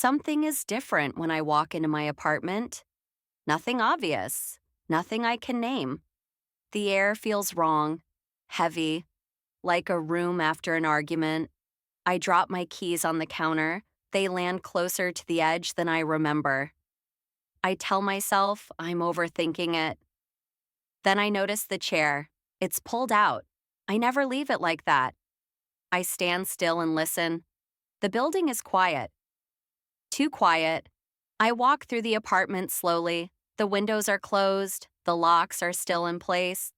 Something is different when I walk into my apartment. Nothing obvious, nothing I can name. The air feels wrong, heavy, like a room after an argument. I drop my keys on the counter. They land closer to the edge than I remember. I tell myself I'm overthinking it. Then I notice the chair. It's pulled out. I never leave it like that. I stand still and listen. The building is quiet. Too quiet. I walk through the apartment slowly. The windows are closed. The locks are still in place.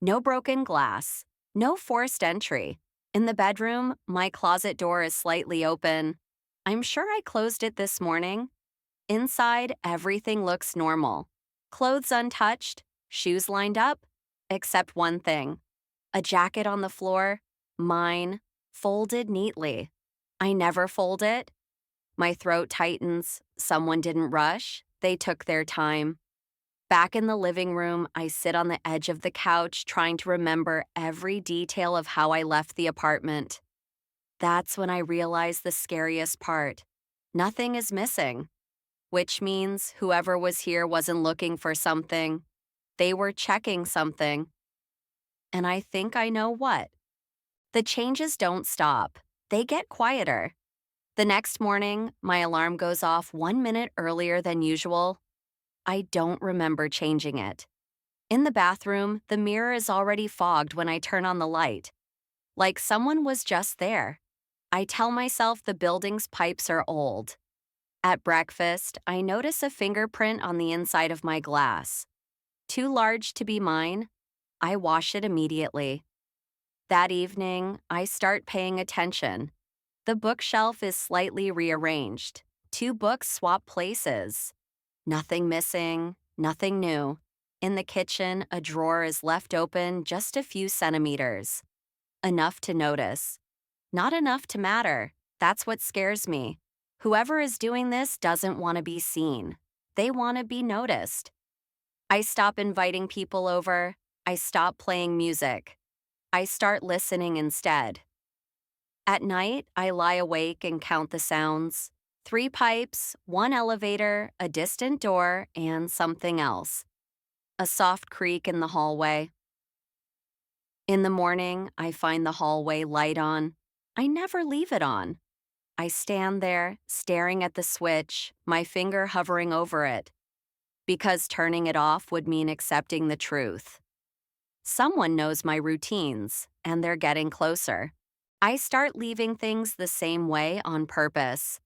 No broken glass. No forced entry. In the bedroom, my closet door is slightly open. I'm sure I closed it this morning. Inside, everything looks normal. Clothes untouched, shoes lined up, except one thing. A jacket on the floor, mine, folded neatly. I never fold it. My throat tightens. Someone didn't rush. They took their time. Back in the living room, I sit on the edge of the couch trying to remember every detail of how I left the apartment. That's when I realize the scariest part. Nothing is missing, which means whoever was here wasn't looking for something. They were checking something. And I think I know what. The changes don't stop. They get quieter. The next morning, my alarm goes off 1 minute earlier than usual. I don't remember changing it. In the bathroom, the mirror is already fogged when I turn on the light. Like someone was just there. I tell myself the building's pipes are old. At breakfast, I notice a fingerprint on the inside of my glass. Too large to be mine, I wash it immediately. That evening, I start paying attention. The bookshelf is slightly rearranged. Two books swap places. Nothing missing, nothing new. In the kitchen, a drawer is left open just a few centimeters. Enough to notice. Not enough to matter. That's what scares me. Whoever is doing this doesn't want to be seen. They want to be noticed. I stop inviting people over. I stop playing music. I start listening instead. At night, I lie awake and count the sounds. 3 pipes, 1 elevator, a distant door, and something else. A soft creak in the hallway. In the morning, I find the hallway light on. I never leave it on. I stand there, staring at the switch, my finger hovering over it. Because turning it off would mean accepting the truth. Someone knows my routines, and they're getting closer. I start leaving things the same way on purpose.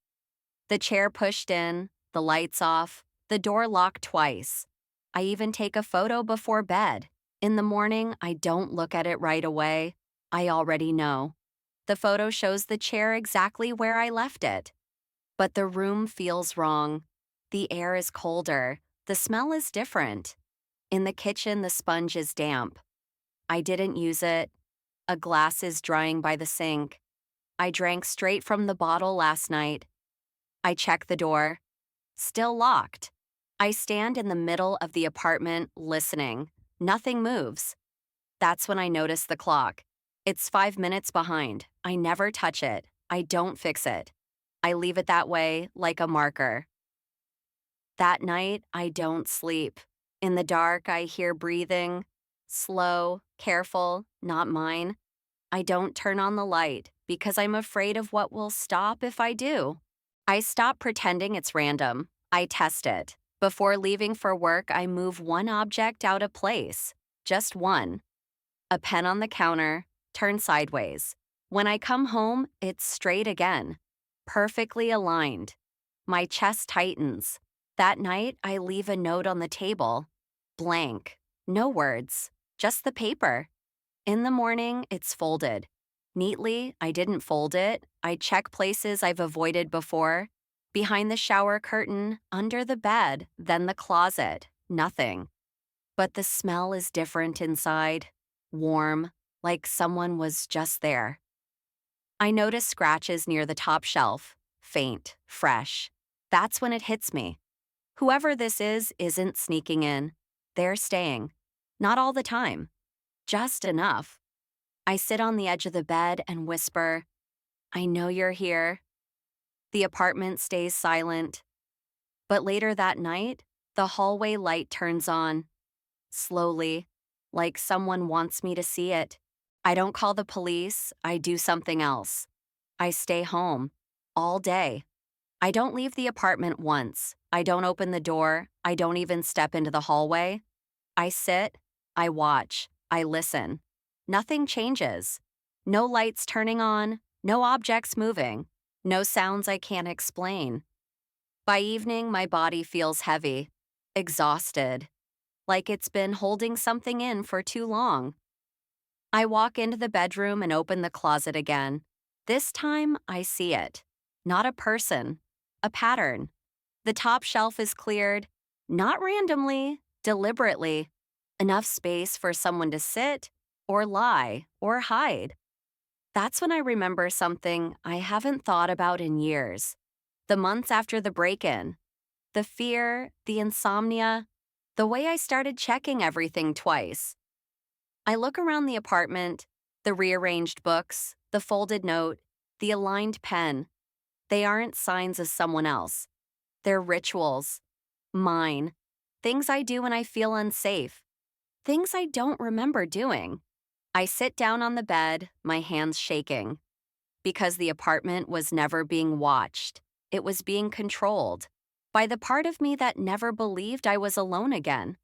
The chair pushed in, the lights off, the door locked twice. I even take a photo before bed. In the morning, I don't look at it right away. I already know. The photo shows the chair exactly where I left it. But the room feels wrong. The air is colder. The smell is different. In the kitchen, the sponge is damp. I didn't use it. A glass is drying by the sink. I drank straight from the bottle last night. I check the door. Still locked. I stand in the middle of the apartment, listening. Nothing moves. That's when I notice the clock. It's 5 minutes behind. I never touch it. I don't fix it. I leave it that way, like a marker. That night, I don't sleep. In the dark, I hear breathing. Slow, careful, not mine. I don't turn on the light because I'm afraid of what will stop if I do. I stop pretending it's random. I test it. Before leaving for work, I move one object out of place. Just one. A pen on the counter, turn sideways. When I come home, it's straight again. Perfectly aligned. My chest tightens. That night, I leave a note on the table. Blank. No words. Just the paper. In the morning, it's folded. Neatly, I didn't fold it. I check places I've avoided before. Behind the shower curtain, under the bed, then the closet. Nothing. But the smell is different inside. Warm, like someone was just there. I notice scratches near the top shelf. Faint, fresh. That's when it hits me. Whoever this is isn't sneaking in. They're staying. Not all the time. Just enough. I sit on the edge of the bed and whisper, I know you're here. The apartment stays silent. But later that night, the hallway light turns on, slowly, like someone wants me to see it. I don't call the police, I do something else. I stay home, all day. I don't leave the apartment once. I don't open the door. I don't even step into the hallway. I sit, I watch, I listen. Nothing changes. No lights turning on, no objects moving, no sounds I can't explain. By evening, my body feels heavy, exhausted, like it's been holding something in for too long. I walk into the bedroom and open the closet again. This time, I see it. Not a person, a pattern. The top shelf is cleared, not randomly, deliberately. Enough space for someone to sit, or lie, or hide. That's when I remember something I haven't thought about in years. The months after the break in, the fear, the insomnia, the way I started checking everything twice. I look around the apartment, the rearranged books, the folded note, the aligned pen. They aren't signs of someone else. They're rituals. Mine. Things I do when I feel unsafe. Things I don't remember doing. I sit down on the bed, my hands shaking. Because the apartment was never being watched. It was being controlled. By the part of me that never believed I was alone again.